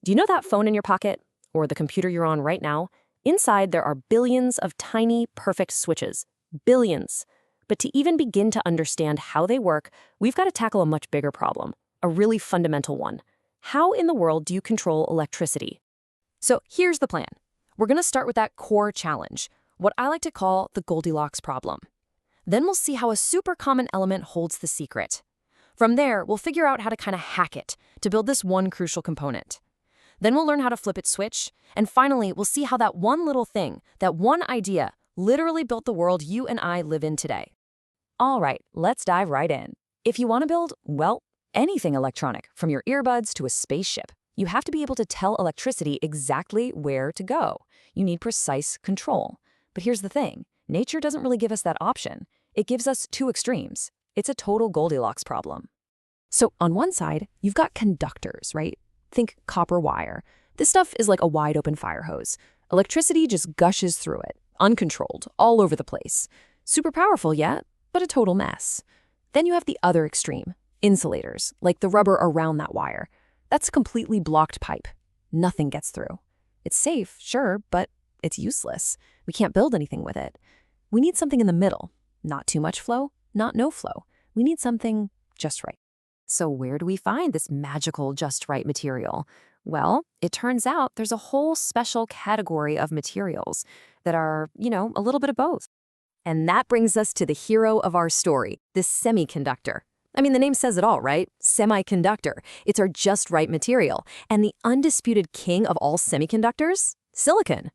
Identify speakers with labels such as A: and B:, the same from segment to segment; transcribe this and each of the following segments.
A: Do you know that phone in your pocket, or the computer you're on right now? Inside, there are billions of tiny, perfect switches. Billions. But to even begin to understand how they work, we've got to tackle a much bigger problem, a really fundamental one. How in the world do you control electricity? So here's the plan. We're going to start with that core challenge, what I like to call the Goldilocks problem. Then we'll see how a super common element holds the secret. From there, we'll figure out how to kind of hack it to build this one crucial component. Then we'll learn how to flip its switch, and finally, we'll see how that one little thing, that one idea, literally built the world you and I live in today. All right, let's dive right in. If you want to build, well, anything electronic, from your earbuds to a spaceship, you have to be able to tell electricity exactly where to go. You need precise control. But here's the thing, nature doesn't really give us that option. It gives us two extremes. It's a total Goldilocks problem. So on one side, you've got conductors, right? Think copper wire. This stuff is like a wide open fire hose. Electricity just gushes through it, uncontrolled, all over the place. Super powerful, yeah, but a total mess. Then you have the other extreme, insulators, like the rubber around that wire. That's a completely blocked pipe. Nothing gets through. It's safe, sure, but it's useless. We can't build anything with it. We need something in the middle. Not too much flow, not no flow. We need something just right. So where do we find this magical just right material? Well, it turns out there's a whole special category of materials that are, a little bit of both. And that brings us to the hero of our story, the semiconductor. I mean, the name says it all, right? Semiconductor. It's our just right material. And the undisputed king of all semiconductors? Silicon.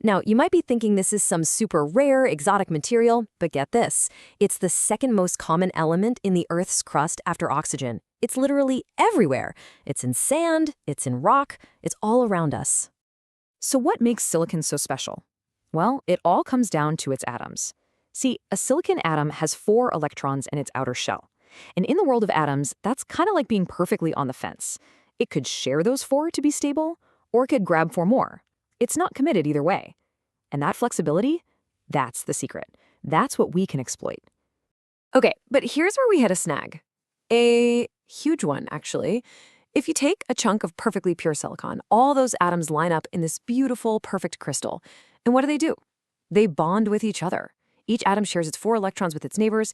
A: Now, you might be thinking this is some super rare, exotic material, but get this. It's the second most common element in the Earth's crust after oxygen. It's literally everywhere. It's in sand, it's in rock, it's all around us. So what makes silicon so special? Well, it all comes down to its atoms. See, a silicon atom has 4 electrons in its outer shell. And in the world of atoms, that's kind of like being perfectly on the fence. It could share those 4 to be stable, or it could grab 4 more. It's not committed either way. And that flexibility, that's the secret. That's what we can exploit. Okay, but here's where we hit a snag. A huge one, actually. If you take a chunk of perfectly pure silicon, all those atoms line up in this beautiful, perfect crystal. And what do? They bond with each other. Each atom shares its 4 electrons with its neighbors,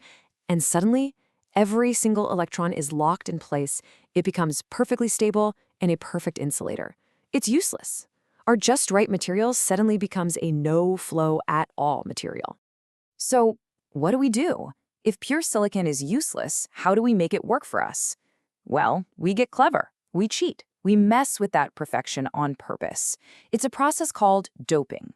A: and suddenly, every single electron is locked in place. It becomes perfectly stable and a perfect insulator. It's useless. Our just right material suddenly becomes a no-flow at all material. So what do? If pure silicon is useless, how do we make it work for us? Well, we get clever. We cheat. We mess with that perfection on purpose. It's a process called doping.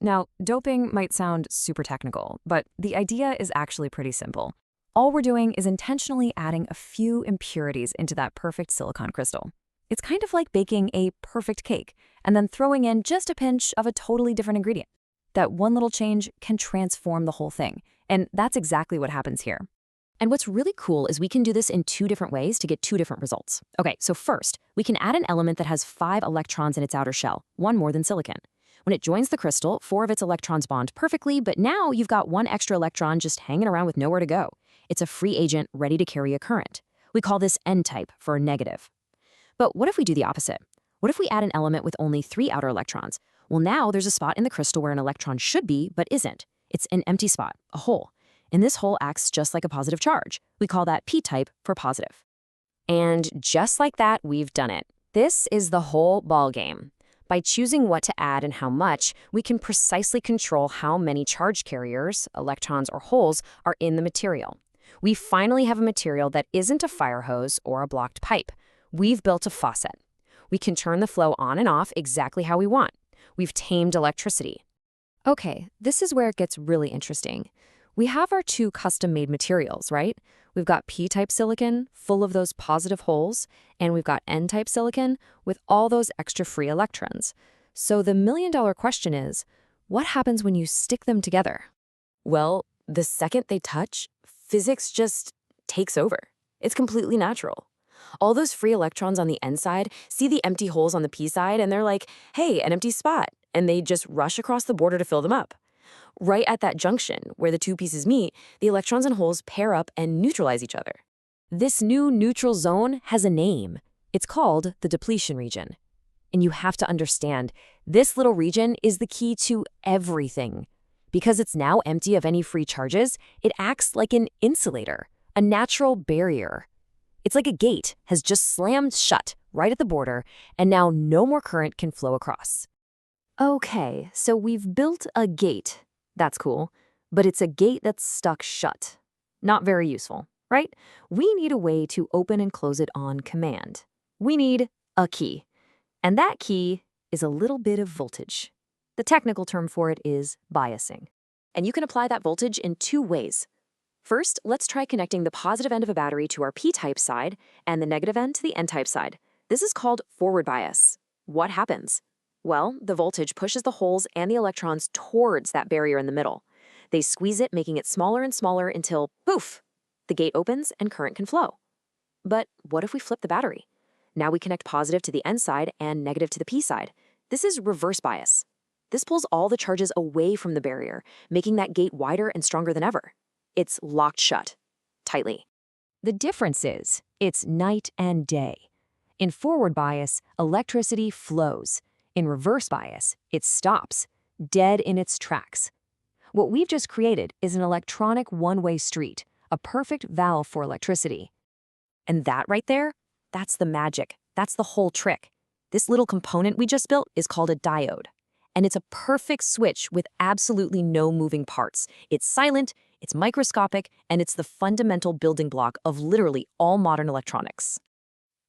A: Now, doping might sound super technical, but the idea is actually pretty simple. All we're doing is intentionally adding a few impurities into that perfect silicon crystal. It's kind of like baking a perfect cake and then throwing in just a pinch of a totally different ingredient. That one little change can transform the whole thing, and that's exactly what happens here. And what's really cool is we can do this in 2 different ways to get 2 different results. Okay, so first, we can add an element that has 5 electrons in its outer shell, 1 more than silicon. When it joins the crystal, 4 of its electrons bond perfectly, but now you've got 1 extra electron just hanging around with nowhere to go. It's a free agent ready to carry a current. We call this N-type for negative. But what if we do the opposite? What if we add an element with only 3 outer electrons? Well, now there's a spot in the crystal where an electron should be, but isn't. It's an empty spot, a hole. And this hole acts just like a positive charge. We call that P-type for positive. And just like that, we've done it. This is the whole ballgame. By choosing what to add and how much, we can precisely control how many charge carriers, electrons or holes, are in the material. We finally have a material that isn't a fire hose or a blocked pipe. We've built a faucet. We can turn the flow on and off exactly how we want. We've tamed electricity. Okay, this is where it gets really interesting. We have our 2 custom-made materials, right? We've got P-type silicon, full of those positive holes, and we've got N-type silicon with all those extra free electrons. So the million-dollar question is, what happens when you stick them together? Well, the second they touch, physics just takes over. It's completely natural. All those free electrons on the N side see the empty holes on the P side, and they're like, hey, an empty spot, and they just rush across the border to fill them up. Right at that junction, where the 2 pieces meet, the electrons and holes pair up and neutralize each other. This new neutral zone has a name. It's called the depletion region. And you have to understand, this little region is the key to everything. Because it's now empty of any free charges, it acts like an insulator, a natural barrier. It's like a gate has just slammed shut right at the border, and now no more current can flow across. Okay, so we've built a gate. That's cool, but it's a gate that's stuck shut. Not very useful, right? We need a way to open and close it on command. We need a key. And that key is a little bit of voltage. The technical term for it is biasing. And you can apply that voltage in two ways. First, let's try connecting the positive end of a battery to our p-type side and the negative end to the n-type side. This is called forward bias. What happens? Well, the voltage pushes the holes and the electrons towards that barrier in the middle. They squeeze it, making it smaller and smaller until, poof, the gate opens and current can flow. But what if we flip the battery? Now we connect positive to the N side and negative to the P side. This is reverse bias. This pulls all the charges away from the barrier, making that gate wider and stronger than ever. It's locked shut, tightly. The difference is, it's night and day. In forward bias, electricity flows. In reverse bias, it stops, dead in its tracks. What we've just created is an electronic one-way street, a perfect valve for electricity. And that right there, that's the magic. That's the whole trick. This little component we just built is called a diode. And it's a perfect switch with absolutely no moving parts. It's silent, it's microscopic, and it's the fundamental building block of literally all modern electronics.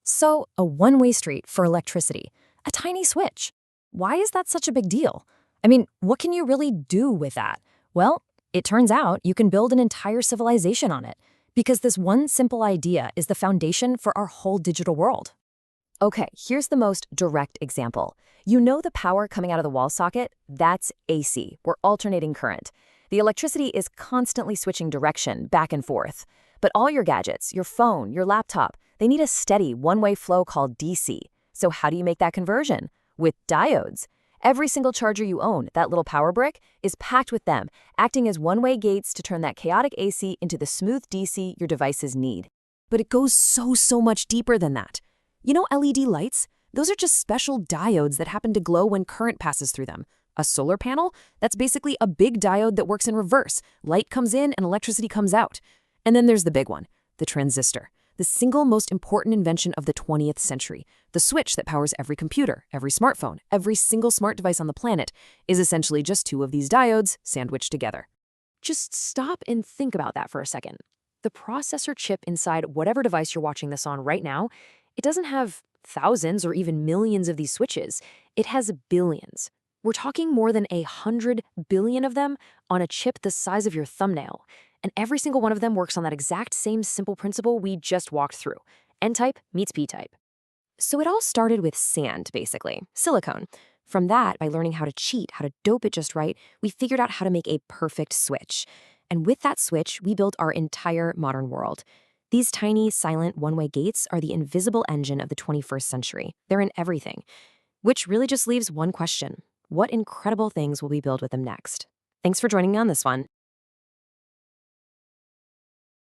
A: So, a one-way street for electricity, a tiny switch. Why is that such a big deal? I mean, what can you really do with that? Well, it turns out you can build an entire civilization on it, because this one simple idea is the foundation for our whole digital world. Okay, here's the most direct example. You know the power coming out of the wall socket? That's AC, or alternating current. The electricity is constantly switching direction, back and forth. But all your gadgets, your phone, your laptop, they need a steady one-way flow called DC. So how do you make that conversion? With diodes. Every single charger you own, that little power brick, is packed with them, acting as one-way gates to turn that chaotic AC into the smooth DC your devices need. But it goes so much deeper than that. You know LED lights? Those are just special diodes that happen to glow when current passes through them. A solar panel? That's basically a big diode that works in reverse. Light comes in and electricity comes out. And then there's the big one, the transistor. The single most important invention of the 20th century. The switch that powers every computer, every smartphone, every single smart device on the planet is essentially just two of these diodes sandwiched together. Just stop and think about that for a second. The processor chip inside whatever device you're watching this on right now, it doesn't have thousands or even millions of these switches. It has billions. We're talking more than 100 billion of them on a chip the size of your thumbnail. And every single one of them works on that exact same simple principle we just walked through. N-type meets P-type. So it all started with sand, basically, silicone. From that, by learning how to cheat, how to dope it just right, we figured out how to make a perfect switch. And with that switch, we built our entire modern world. These tiny, silent, one-way gates are the invisible engine of the 21st century. They're in everything. Which really just leaves one question. What incredible things will we build with them next? Thanks for joining me on this one.